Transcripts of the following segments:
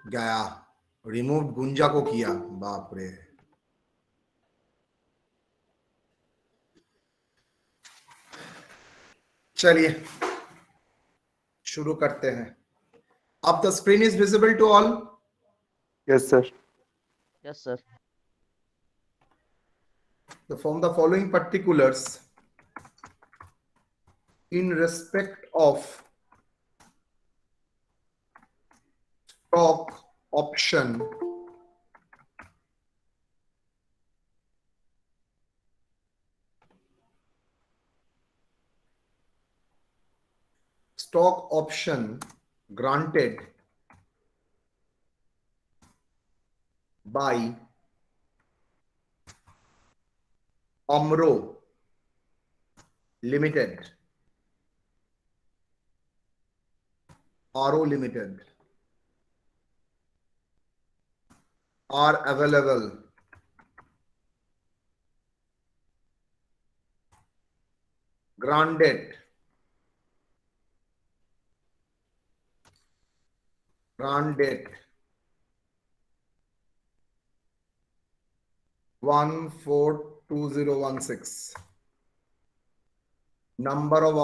गया, रिमूव गुंजा को किया, बाप रे। चलिए शुरू करते हैं। अब the screen is visible to all? Yes, sir. Yes, sir. So from the following particulars in respect of stock option granted by Amro Limited, RO Limited, are available granted 142016. Number of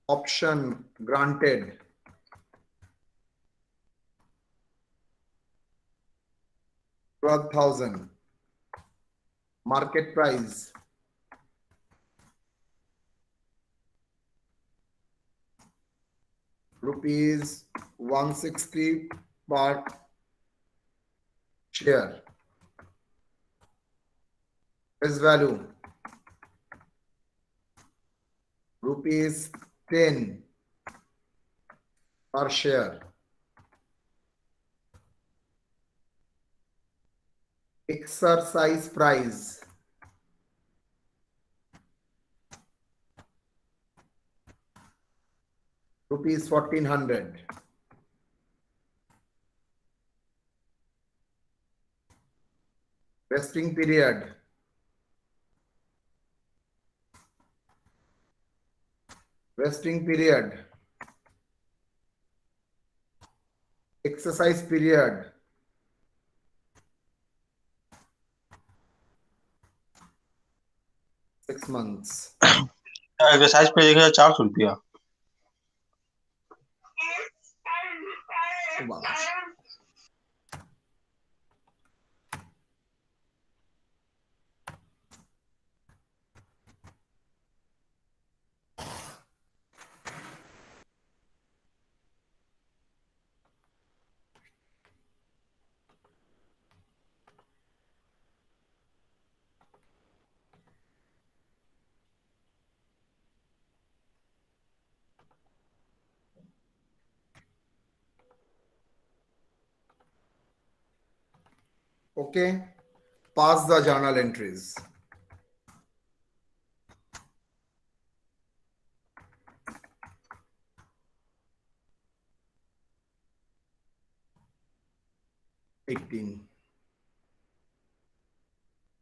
option granted 12,000. Market price rupees 160 per share. Face value rupees 10 per share. Exercise price rupees 1400. Vesting period exercise period 6 months. Exercise पे देखिए 400 रुपया। Okay, pass the journal entries.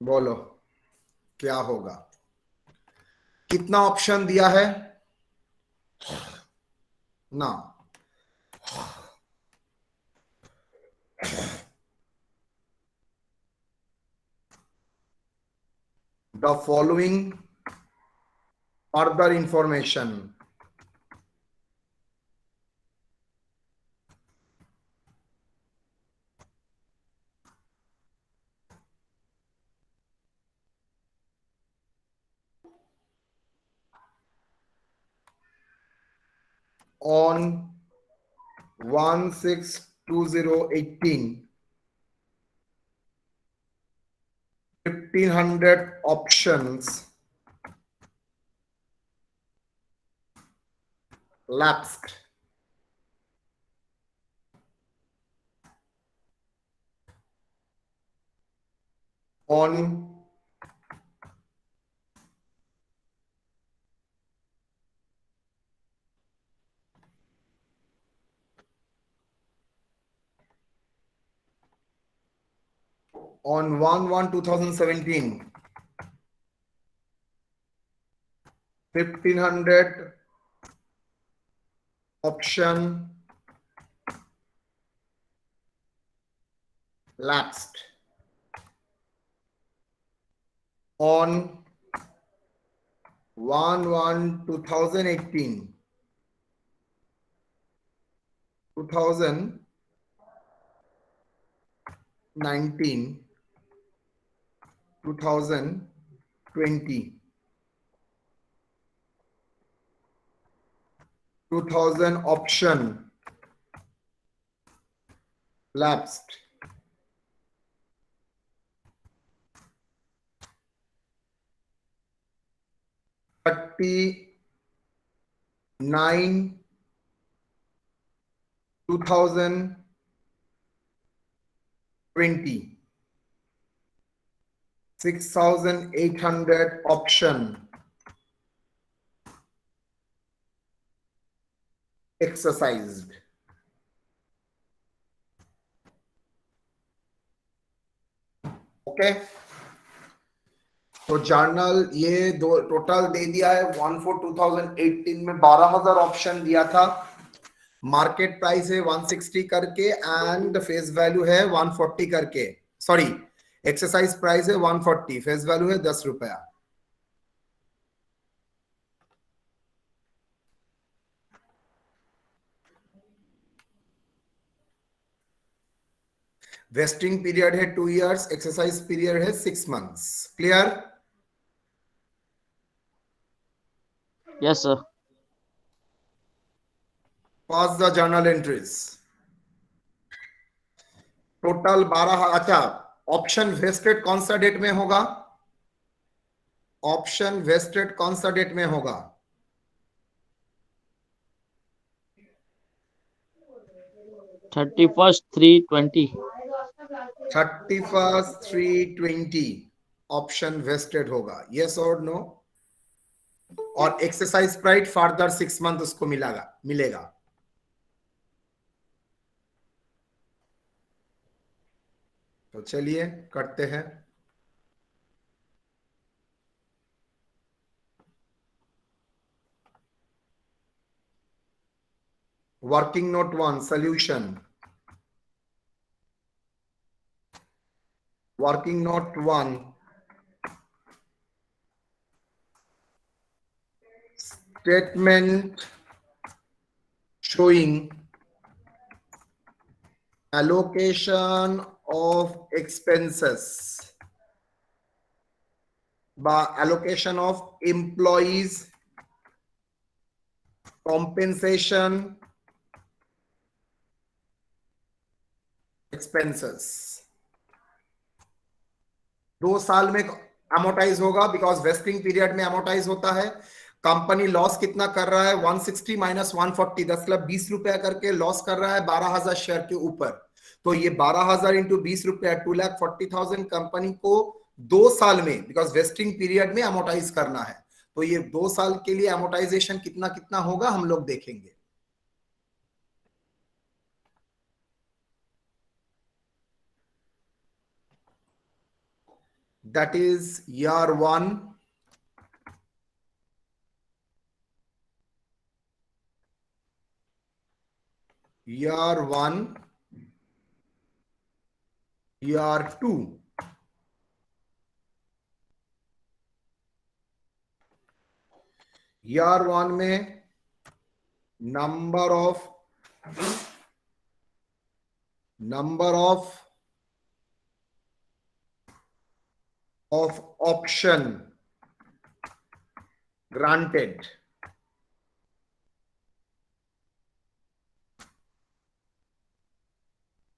बोलो क्या होगा? कितना option दिया है ना? The following further information on 16/2018, 1500 options lapsed. On 1/1/2017, 1500 option lapsed on 1/1/2018, 2019, 2020, 2000 option lapsed. $39, 2020, 6,800 option exercised. Okay, तो जर्नल ये दो टोटल दे दिया है 1/4/2018 में 12,000 ऑप्शन दिया था, मार्केट प्राइस है 160 करके एंड फेस वैल्यू है 140 करके, सॉरी एक्सरसाइज प्राइस है 140, फेस वैल्यू है 10 रुपया। वेस्टिंग पीरियड है 2 इयर्स, एक्सरसाइज पीरियड है 6 months. Clear? Yes, sir. Pass the journal entries. Total 12। अच्छा, ऑप्शन वेस्टेड कौन सा डेट में होगा? ऑप्शन वेस्टेड कौन सा डेट में होगा? 31/3/20. 31/3/20 ऑप्शन वेस्टेड होगा, यस और नो? और एक्सरसाइज प्राइस फर्दर 6 मंथ उसको मिलेगा। तो चलिए करते हैं। Working note 1 solution. Working note 1 statement showing allocation of expenses by allocation of employees compensation expenses 2 साल में अमोटाइज होगा, बिकॉज वेस्टिंग पीरियड में अमोटाइज होता है। कंपनी लॉस कितना कर रहा है? 160 माइनस 140, 10,20 रुपया करके लॉस कर रहा है 12,000 शेयर के ऊपर। तो ये 12,000 इंटू 20 रुपया 2,40,000 कंपनी को 2 साल में, बिकॉज वेस्टिंग पीरियड में अमोटाइज करना है। तो ये 2 साल के लिए अमोटाइजेशन कितना कितना होगा हम लोग देखेंगे। That is year 1, year 1, year 2, year 1 में number of option granted,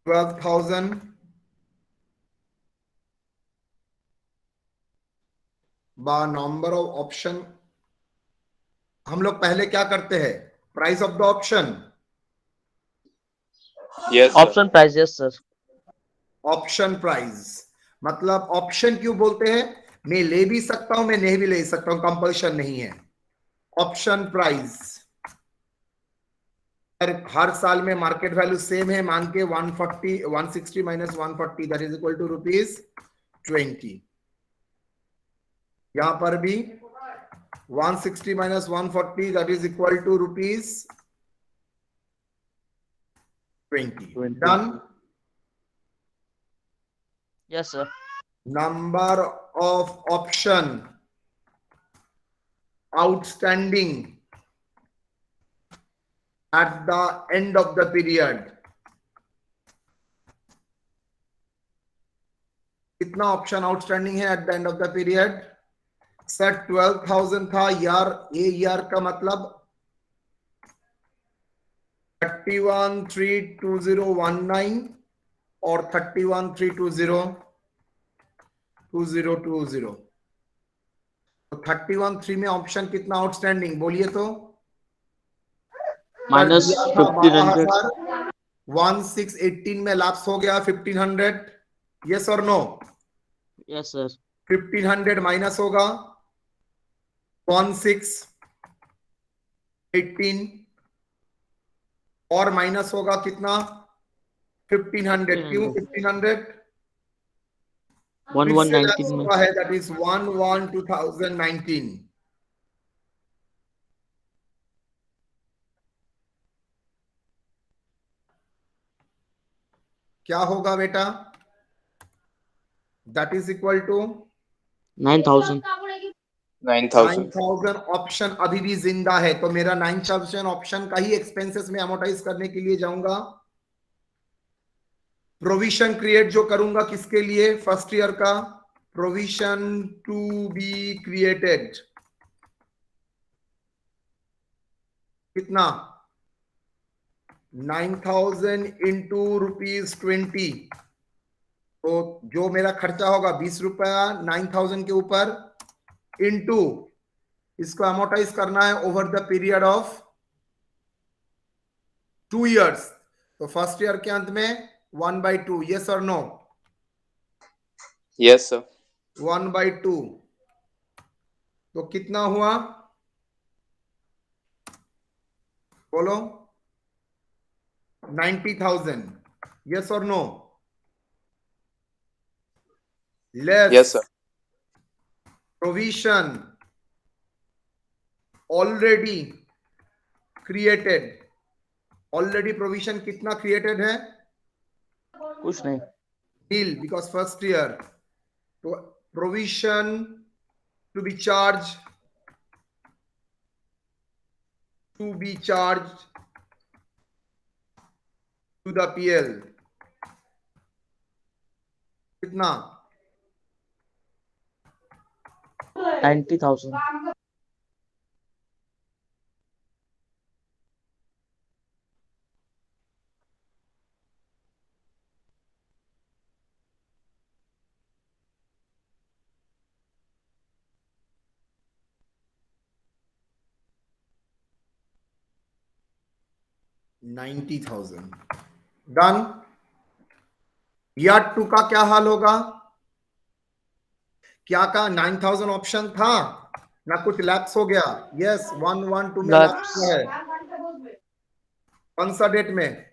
$12,000 by number of option। हम लोग पहले क्या करते हैं? Price of the option. Yes, sir. Option price, yes, sir. Option price मतलब ऑप्शन क्यों बोलते हैं? मैं ले भी सकता हूं, मैं नहीं भी ले सकता हूं, कंपल्शन नहीं है। ऑप्शन प्राइस हर साल में मार्केट वैल्यू सेम है, मान के 160 minus 140 that is equal to ₹20। यहां पर भी 160 minus 140 that is equal to ₹20। Done. Yes, sir. Number of option outstanding at the end of the period. कितना ऑप्शन आउटस्टैंडिंग है at the end of the period? Sir 12,000 था यार, a year का मतलब 31,32019 और 31,320,2020। तो 31,3 में ऑप्शन कितना आउटस्टैंडिंग बोलिए तो? Minus 1500. 1618 में लैप्स हो गया 1500। यस और नो? Yes, sir. 1500 माइनस होगा 1618 और माइनस होगा कितना? 1500। क्यों 1500? 1119 में है दैट इज 11/2019। क्या होगा बेटा? That is equal to 9,000. 9,000. 9,000 option अभी भी जिंदा है, तो मेरा 9,000 ऑप्शन का ही एक्सपेंसेस में अमोर्टाइज करने के लिए जाऊंगा। प्रोविजन क्रिएट जो करूंगा किसके लिए? फर्स्ट ईयर का प्रोविजन टू बी क्रिएटेड। कितना? 9,000 इंटू ₹20। तो जो मेरा खर्चा होगा 20 रुपया 9,000 के ऊपर, इंटू इसको अमोर्टाइज करना है over the period of 2 years. तो फर्स्ट ईयर के अंत में 1/2। यस और नो? Yes, sir. 1/2। तो कितना हुआ बोलो? 90,000। यस और no? Less Yes, sir. Provision already created. Already provision कितना क्रिएटेड है? कुछ नहीं. Nil, because first year. तो provision to be charge to the PL कितना? 90,000. डन। ईयर 2 का क्या हाल होगा? क्या का 9,000 ऑप्शन था ना, कुछ लैप्स हो गया? यस 1/2 में लैप्स Lapse. है। कौन सा डेट में?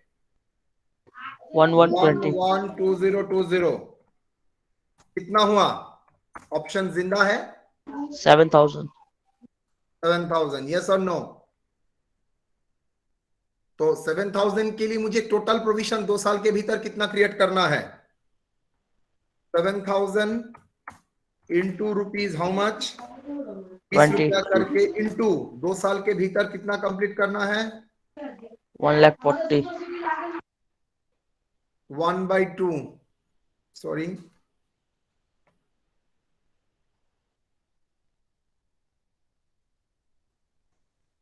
1120. 1/1/2020। कितना हुआ? ऑप्शन जिंदा है 7,000. 7,000। यस और नो? तो 7,000 के लिए मुझे टोटल प्रोविजन 2 साल के भीतर कितना क्रिएट करना है? 7,000 इंटू रुपीज हाउ मच? 20 20. रुपया करके इंटू 2 साल के भीतर कितना कंप्लीट करना है? 140. 1/2 sorry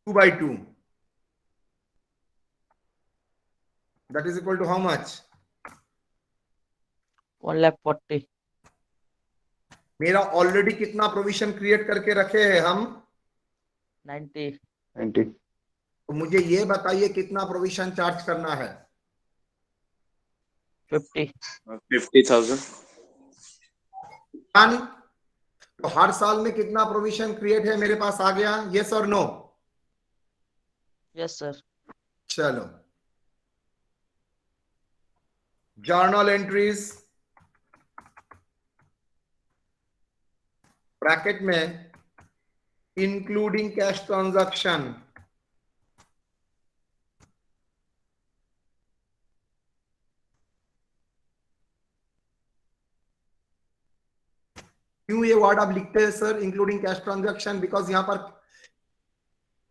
2/2 that is equal to how much? 140. मेरा ऑलरेडी कितना प्रोविजन क्रिएट करके रखे हैं हम? 90. 90. तो मुझे ये बताइए कितना प्रोविजन चार्ज करना है? 50. 50,000. डन। तो हर साल में कितना प्रोविजन क्रिएट है मेरे पास आ गया? यस और नो? Yes, sir. चलो जर्नल एंट्रीज ब्रैकेट में इंक्लूडिंग कैश ट्रांजैक्शन क्यों ये वर्ड आप लिखते हैं sir including cash transaction? Because यहां पर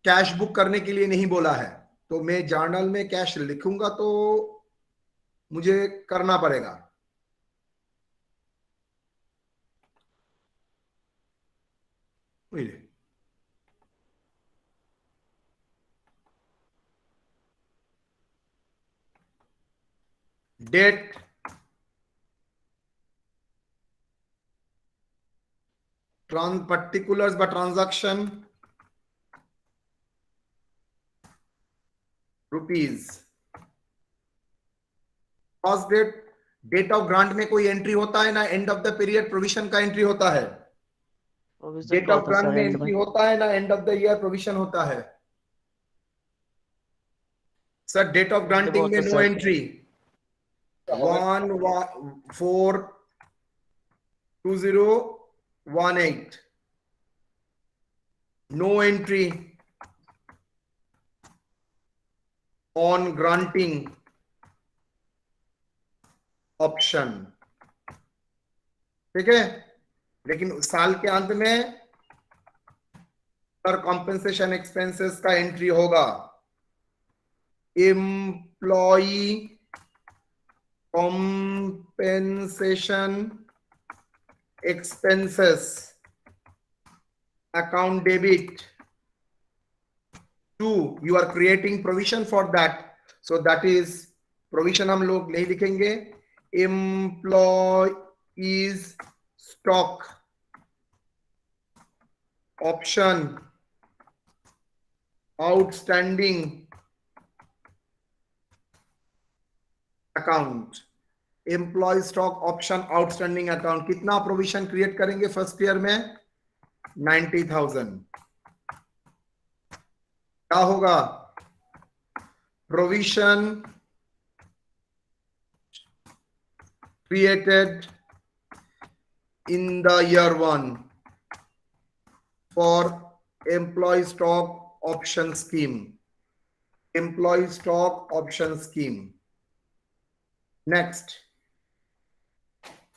कैश बुक करने के लिए नहीं बोला है, तो मैं जर्नल में कैश लिखूंगा तो मुझे करना पड़ेगा। Date particulars by transaction rupees. First date, date of grant में कोई एंट्री होता है ना, end of the period provision का एंट्री होता है। प्रोविजन डेट का ऑफ होता ग्रांट सर में एंड एंट्री में। होता है ना, end of the year provision होता है। सर डेट ऑफ एंड में ग्रांटिंग में होता no sir. Entry. 1/4/2018 no entry on granting option. ठीक है, लेकिन साल के अंत में सर कॉम्पेंसेशन एक्सपेंसेस का एंट्री होगा। Employee compensation expenses account debit to, you are creating provision for that, so that is provision हम लोग नहीं लिखेंगे। employees stock option outstanding account। Employ stock option outstanding account कितना प्रोविजन क्रिएट करेंगे first year में? 90,000। क्या होगा? Provision created in the year 1 for employ stock option scheme. Employ stock option scheme. Next,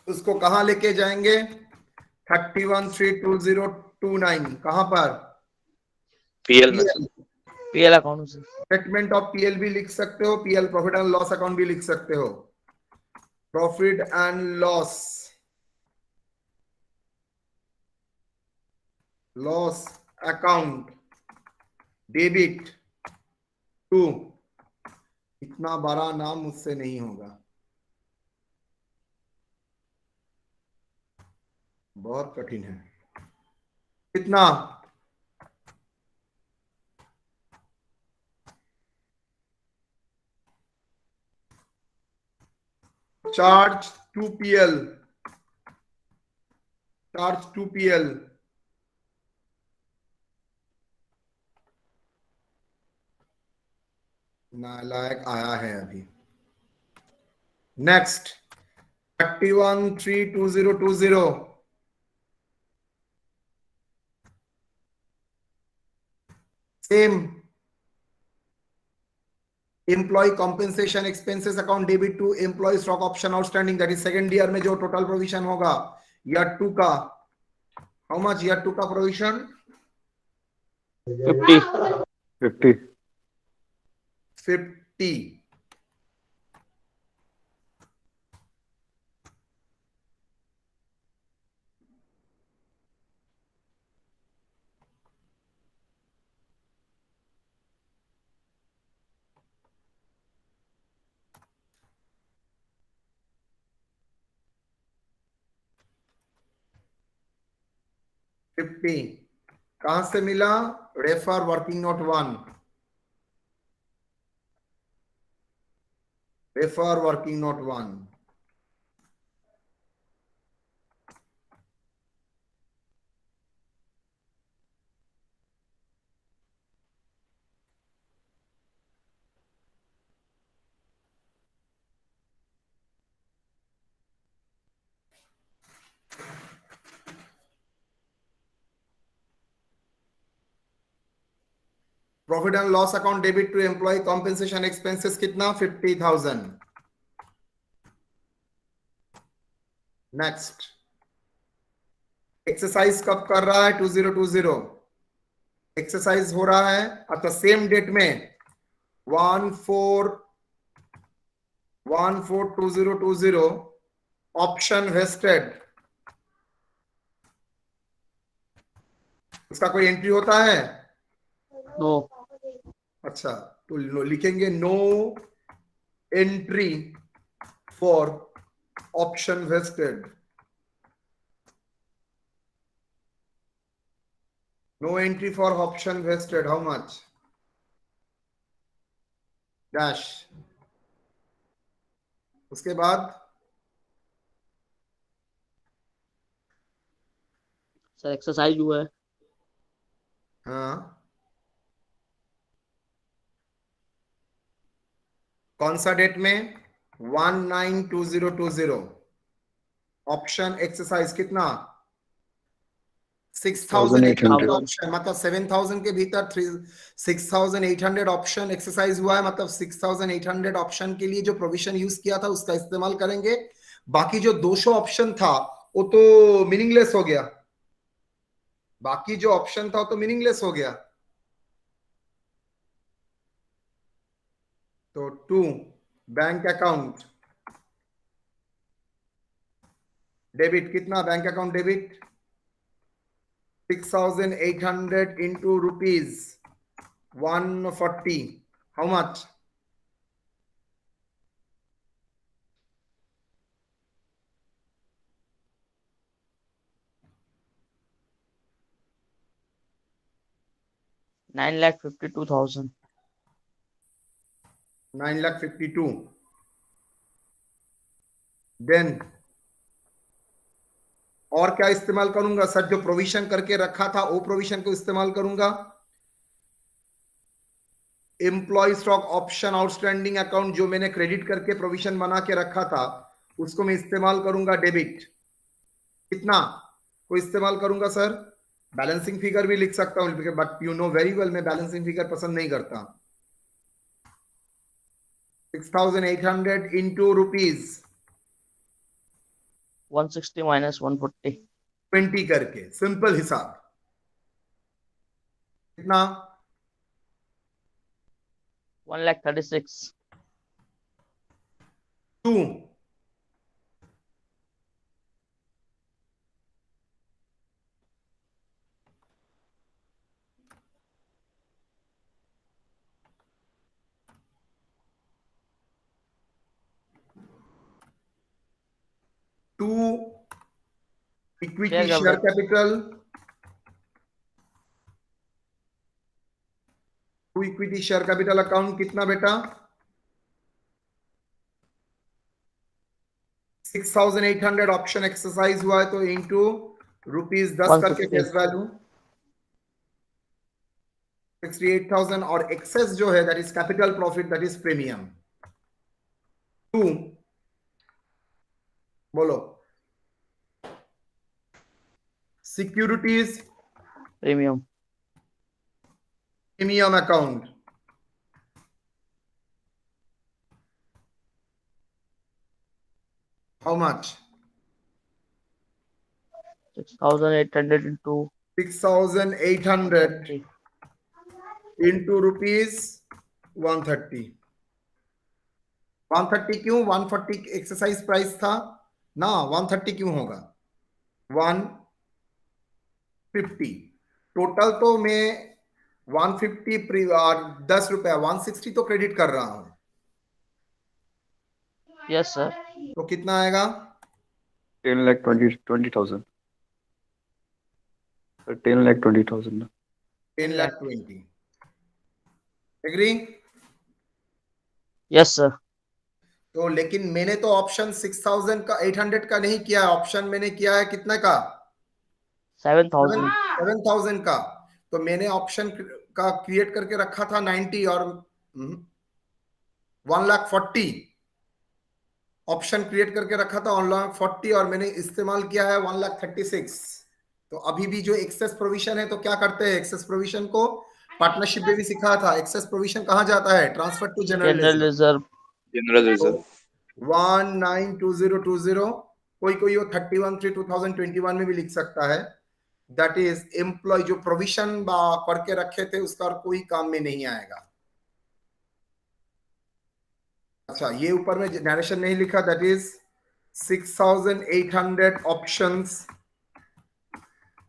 उसको कहां लेके जाएंगे? 31/3/2029 कहां पर? पीएल में सर। पीएल अकाउंट से। स्टेटमेंट ऑफ पीएल भी लिख सकते हो, PL profit and loss account भी लिख सकते हो। Profit and loss account debit to, इतना बड़ा नाम मुझसे नहीं होगा, बहुत कठिन है। कितना? Charge to PL, charge to PL नालायक आया है अभी। Next 31/3/2020 same employ compensation expenses account debit to employ stock option outstanding, that is second year में जो टोटल प्रोविजन होगा ईयर 2 का। हाउ मच ईयर 2 का प्रोविजन? 50। कहां से मिला? Refer working note 1, refer working note 1। Profit and loss account debit to employ compensation expenses कितना? 50,000। Next exercise कब कर रहा है? 2020 एक्सरसाइज हो रहा है अच्छा सेम डेट में 14/2020 ऑप्शन वेस्टेड, इसका कोई एंट्री होता है? नो। अच्छा तो लिखेंगे no entry for option vested, no entry for option vested, how much dash. उसके बाद सर एक्सरसाइज हुआ है। हाँ कौन सा डेट में? 19/2020 ऑप्शन एक्सरसाइज कितना? 6,800 ऑप्शन, मतलब 7,000 के भीतर 6,800 ऑप्शन एक्सरसाइज हुआ है, मतलब 6,800 ऑप्शन के लिए जो प्रोविजन यूज किया था उसका इस्तेमाल करेंगे। बाकी जो 200 ऑप्शन था वो तो मीनिंगलेस हो गया, बाकी जो ऑप्शन था वो तो मीनिंगलेस हो गया। तो 2 बैंक अकाउंट डेबिट, कितना bank account debit? 6,800 into rupees 140, how much? $9,52,000। 9,52,000 then और क्या इस्तेमाल करूंगा सर? जो प्रोविजन करके रखा था वो प्रोविजन को इस्तेमाल करूंगा। Employ stock option outstanding account जो मैंने क्रेडिट करके प्रोविजन बना के रखा था उसको मैं इस्तेमाल करूंगा डेबिट, कितना को इस्तेमाल करूंगा सर? बैलेंसिंग फिगर भी लिख सकता हूं but you know very well मैं बैलेंसिंग फिगर पसंद नहीं करता। 6,800 into rupees 160 minus 140। 20 करके सिंपल हिसाब, कितना? 1,36,000। 2 equity share capital, 2 equity share capital account कितना बेटा? 6,800 ऑप्शन एक्सरसाइज हुआ है तो इंटू ₹10 करके फेस वैल्यू 68,000 और एक्सेस जो है that is capital profit that is premium. 2 बोलो securities premium. Premium account, how much? 6,800 into 6,800 into ₹130। 130 क्यों? 140 एक्सरसाइज प्राइस था ना, 130 क्यों होगा? 150 टोटल, तो मैं 150 और 10 रुपया 160 तो क्रेडिट कर रहा हूं। Yes sir. तो कितना आएगा? 10,20,000 सर, 10,20,000 ना। 10,20,000 एग्री? Yes sir. तो लेकिन मैंने तो ऑप्शन 6,000 का 800 का नहीं किया है, ऑप्शन मैंने किया है कितने का? 7,000 का। तो मैंने ऑप्शन का क्रिएट करके रखा था 90 और 1,40,000 ऑप्शन क्रिएट करके रखा था 1,40,000 और मैंने इस्तेमाल किया है 1,36,000। तो अभी भी जो एक्सेस प्रोविजन है तो क्या करते हैं? एक्सेस प्रोविजन को पार्टनरशिप में भी सिखाया था, एक्सेस प्रोविजन कहाँ जाता है? Transfer to general reserve. General reserve 19/2020 कोई वो 31/3/2021 में भी लिख सकता है। दैट इज एम्प्लॉय जो प्रोविजन करके रखे थे उसका और कोई काम में नहीं आएगा। अच्छा, ये ऊपर में नरेशन नहीं लिखा, that is 6,800 options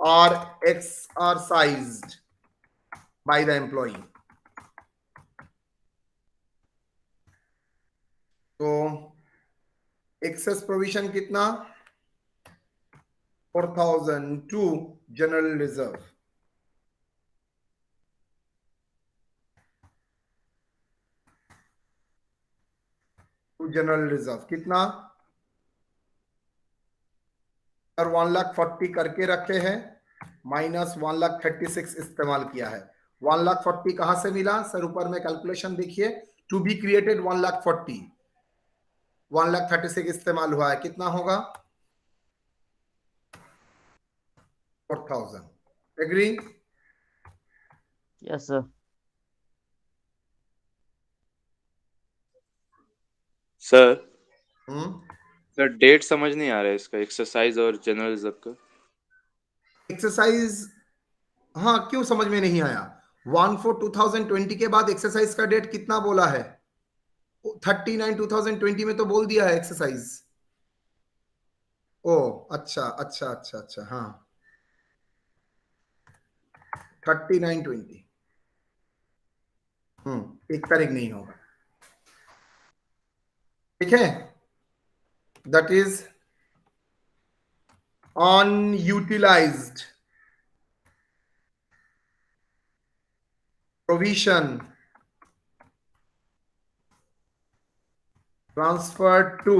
are exercised by the employ. तो एक्सेस प्रोविजन कितना? 4,000 to general reserve. General reserve कितना? सर 1,40,000 करके रखे हैं, माइनस 1,36,000 इस्तेमाल किया है। 1,40,000 कहां से मिला सर? ऊपर में कैलकुलेशन देखिए, टू बी क्रिएटेड 1,40,000, 1,36,000 इस्तेमाल हुआ है, कितना होगा? 4,000। एग्री? Yes sir. सर हम्म, सर डेट समझ नहीं आ रहा है इसका, एक्सरसाइज और जनरल रिजर्व का। एक्सरसाइज, हाँ क्यों समझ में नहीं आया? 1/4/2020 के बाद एक्सरसाइज का डेट कितना बोला है? 39/2020 में तो बोल दिया है एक्सरसाइज। ओ अच्छा अच्छा अच्छा अच्छा, हाँ 39/20। 1 तारीख नहीं होगा, ठीक है? That is unutilised provision transferred to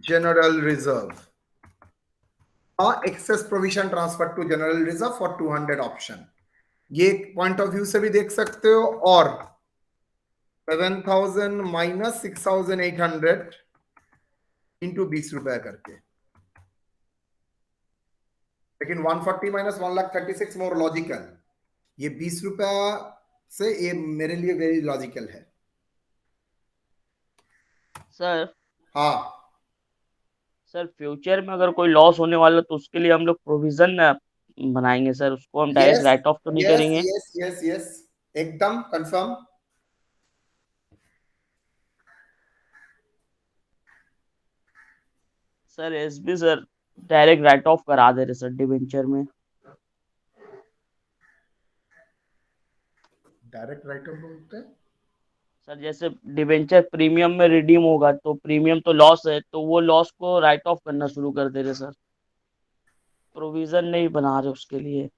general reserve or excess provision transferred to general reserve for 200 option। ये पॉइंट ऑफ व्यू से भी देख सकते हो। और 7,000 माइनस 6,800 इंटू 20 रुपए करके, लेकिन 140 माइनस 1,36,000 मोर लॉजिकल। ये 20 रुपया से ये मेरे लिए वेरी लॉजिकल है। सर हाँ सर फ्यूचर में अगर कोई लॉस होने वाला तो उसके लिए हम लोग प्रोविजन बनाएंगे सर, उसको हम डायरेक्ट यस राइट ऑफ तो नहीं यस करेंगे? यस यस यस, एकदम confirm. Sir SB sir direct right of करा दे रहे सर डिवेंचर में। डायरेक्ट राइट ऑफ बोलते हैं? सर जैसे डिवेंचर प्रीमियम में रिडीम होगा तो प्रीमियम तो लॉस है, तो वो लॉस को राइट ऑफ करना शुरू कर दे रहे सर, प्रोविजन नहीं बना रहे उसके लिए।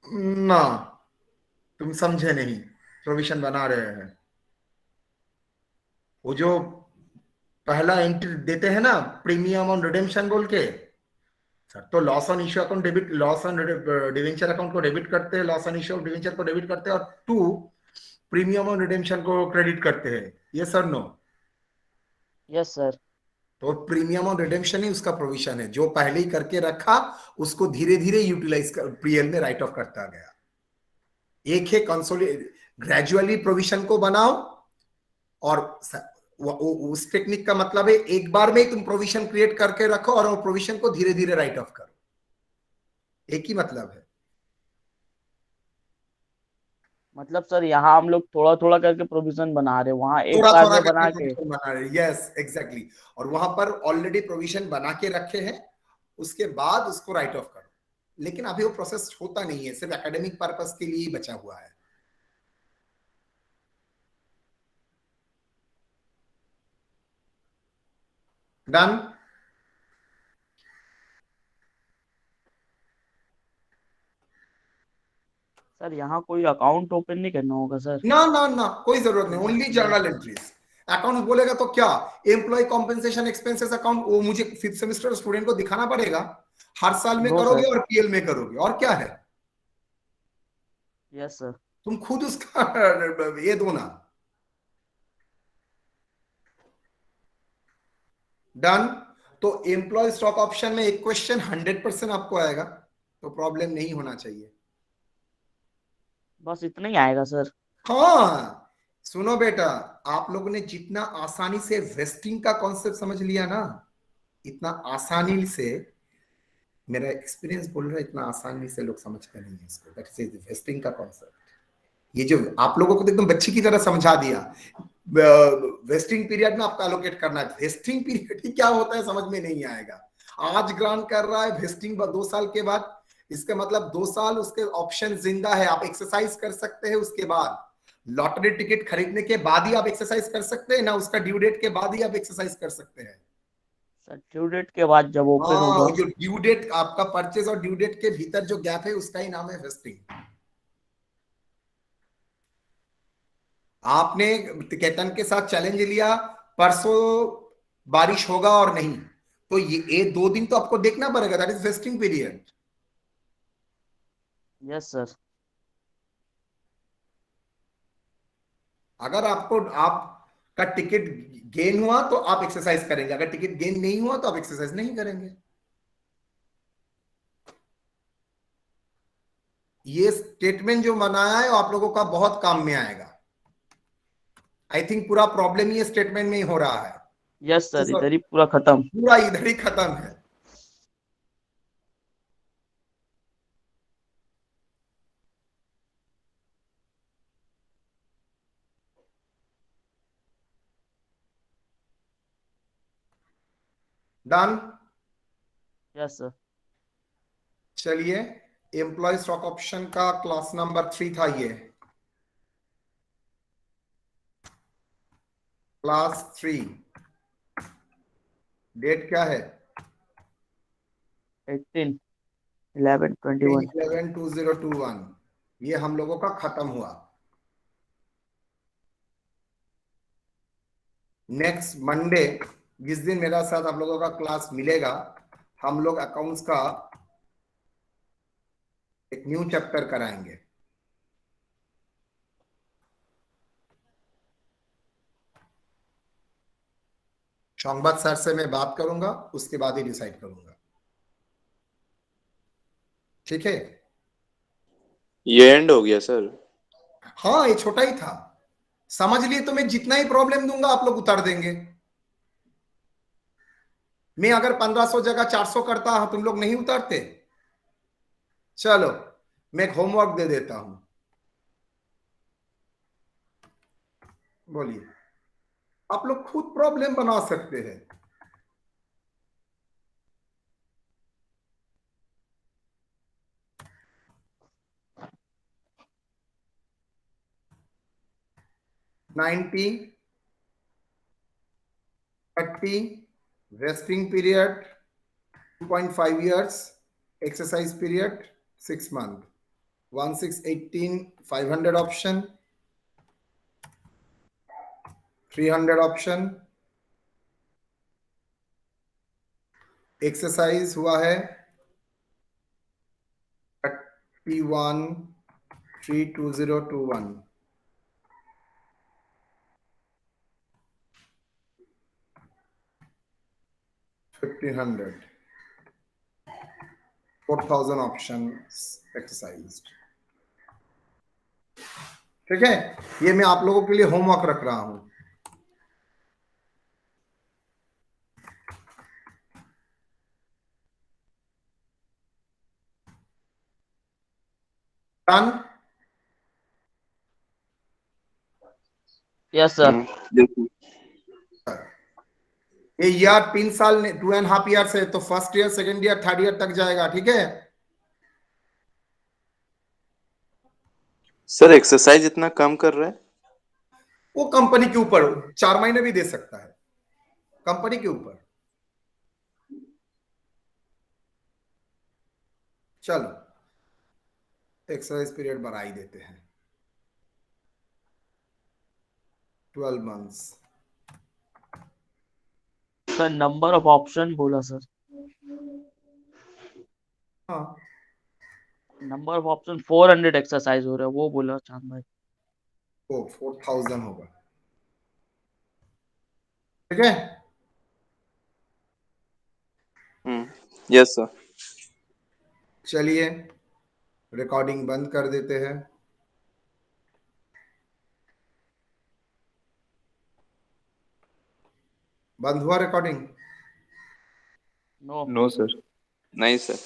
ना, तुम समझे नहीं, प्रोविजन बना रहे हैं। वो जो पहला एंट्री देते हैं ना, प्रीमियम ऑन रिडेम्पशन बोल के, सर तो loss on issue account debit, loss on debenture account को डेबिट करते हैं, loss on issue of debenture को डेबिट करते हैं, और टू प्रीमियम ऑन रिडेम्पशन को क्रेडिट करते हैं। ये सर नो? Yes sir. तो प्रीमियम ऑन रिडेम्पशन ही उसका प्रोविजन है, जो पहले ही करके रखा उसको धीरे धीरे यूटिलाइज कर पीएल में राइट ऑफ करता गया। एक है कंसोलिडेट, ग्रेजुअली प्रोविजन को बनाओ, और उस टेक्निक का मतलब है एक बार में ही तुम प्रोविजन क्रिएट करके रखो और वो प्रोविजन को धीरे धीरे राइट ऑफ करो, एक ही मतलब है। मतलब सर यहाँ हम लोग थोड़ा थोड़ा करके प्रोविजन बना रहे हैं, वहाँ एक थोड़ा बार थोड़ा में बना करके के। प्रोविजन बना रहे, यस एग्जैक्टली। और वहां पर ऑलरेडी प्रोविजन बना के रखे हैं, उसके बाद उसको राइट ऑफ करो। लेकिन अभी वो प्रोसेस होता नहीं है, सिर्फ एकेडमिक पर्पस के लिए ही बचा हुआ है। डन? सर यहाँ कोई अकाउंट ओपन नहीं करना होगा सर? ना ना ना, कोई जरूरत नहीं, ओनली जर्नल एंट्रीज। अकाउंट बोलेगा तो क्या, एम्प्लॉय कॉम्पेंसेशन एक्सपेंसेस अकाउंट, वो मुझे 5th सेमेस्टर स्टूडेंट को दिखाना पड़ेगा? हर साल में नो करोगे सर। और पीएल में करोगे, और क्या है? Yes sir. तुम खुद उसका ये दो ना। डन? तो एम्प्लॉय स्टॉक ऑप्शन में एक क्वेश्चन 100% आपको आएगा, तो प्रॉब्लम नहीं होना चाहिए। बस इतना ही आएगा सर? हाँ सुनो बेटा, आप लोगों ने जितना आसानी से वेस्टिंग का कॉन्सेप्ट समझ लिया ना, इतना आसानी से, मेरा एक्सपीरियंस बोल रहा है, इतना आसानी से लोग समझते नहीं है इसको। दैट इज वेस्टिंग का कॉन्सेप्ट। ये जो आप लोगों को तो एकदम बच्ची की तरह समझा दिया, वेस्टिंग पीरियड में आपका एलोकेट करना है। वेस्टिंग पीरियड ही क्या होता है समझ में नहीं आएगा। आज ग्रांट कर रहा है, वेस्टिंग 2 साल के बाद, इसका मतलब 2 साल उसके ऑप्शन जिंदा है। आप एक्सरसाइज कर सकते हैं उसके बाद, लॉटरी टिकट खरीदने के बाद ही आप एक्सरसाइज कर सकते हैं ना, उसका ड्यू डेट के बाद ही आप एक्सरसाइज कर सकते हैं। सर ड्यू डेट के बाद जब ओपन हाँ, होगा। जो ड्यू डेट आपका परचेज और ड्यू डेट के भीतर जो गैप है उसका ही नाम है वेस्टिंग। आपने केतन के साथ चैलेंज लिया, परसों बारिश होगा और नहीं, तो ये 2 दिन तो आपको देखना पड़ेगा। That is vesting period. Yes sir. अगर आपका टिकट गेन हुआ तो आप एक्सरसाइज करेंगे, अगर टिकट गेन नहीं हुआ तो आप एक्सरसाइज नहीं करेंगे। ये स्टेटमेंट जो बनाया है वो आप लोगों का बहुत काम में आएगा। आई थिंक पूरा प्रॉब्लम ये स्टेटमेंट में ही हो रहा है। यस तो सर, इधर ही पूरा खत्म। पूरा इधर ही खत्म है। डन। Yes sir. चलिए, एम्प्लॉय स्टॉक ऑप्शन का क्लास नंबर 3 था ये, क्लास 3। डेट क्या है? 18/11/21। 11/2021। ये हम लोगों का खत्म हुआ। नेक्स्ट मंडे जिस दिन मेरा साथ आप लोगों का क्लास मिलेगा, हम लोग अकाउंट्स का एक न्यू चैप्टर कराएंगे। संवाद सर से मैं बात करूंगा, उसके बाद ही डिसाइड करूंगा। ठीक है? ये एंड हो गया सर? हाँ, ये छोटा ही था। समझ लिए तो मैं जितना ही प्रॉब्लम दूंगा आप लोग उतार देंगे। मैं अगर 1500 जगह 400 करता, तुम लोग नहीं उतारते। चलो, मैं एक होमवर्क दे देता हूं। बोलिए, आप लोग खुद प्रॉब्लम बना सकते हैं। Ninety 30 vesting period 2.5 years, exercise period 6 months, 1618 500 option, 300 option। Exercise हुआ है 31/3/2021। 1500, 4000 ऑप्शन एक्सरसाइज। ठीक है, ये मैं आप लोगों के लिए होमवर्क रख रहा हूं। डन। Yes sir. ये ईयर 3 साल 2.5 ईयर से, तो first year second year third year तक जाएगा। ठीक है? सर एक्सरसाइज इतना कम कर रहा है? वो कंपनी के ऊपर, 4 महीने भी दे सकता है, कंपनी के ऊपर। चलो, एक्सरसाइज पीरियड बढ़ा ही देते हैं, 12 months. Sir number of option बोला सर। हाँ, नंबर ऑफ ऑप्शन 400 एक्सरसाइज हो रहा है वो बोला चांद भाई। वो 4000 होगा। ठीक है? Yes sir. चलिए, रिकॉर्डिंग बंद कर देते हैं। बंद हुआ रिकॉर्डिंग? No No, sir. नहीं सर।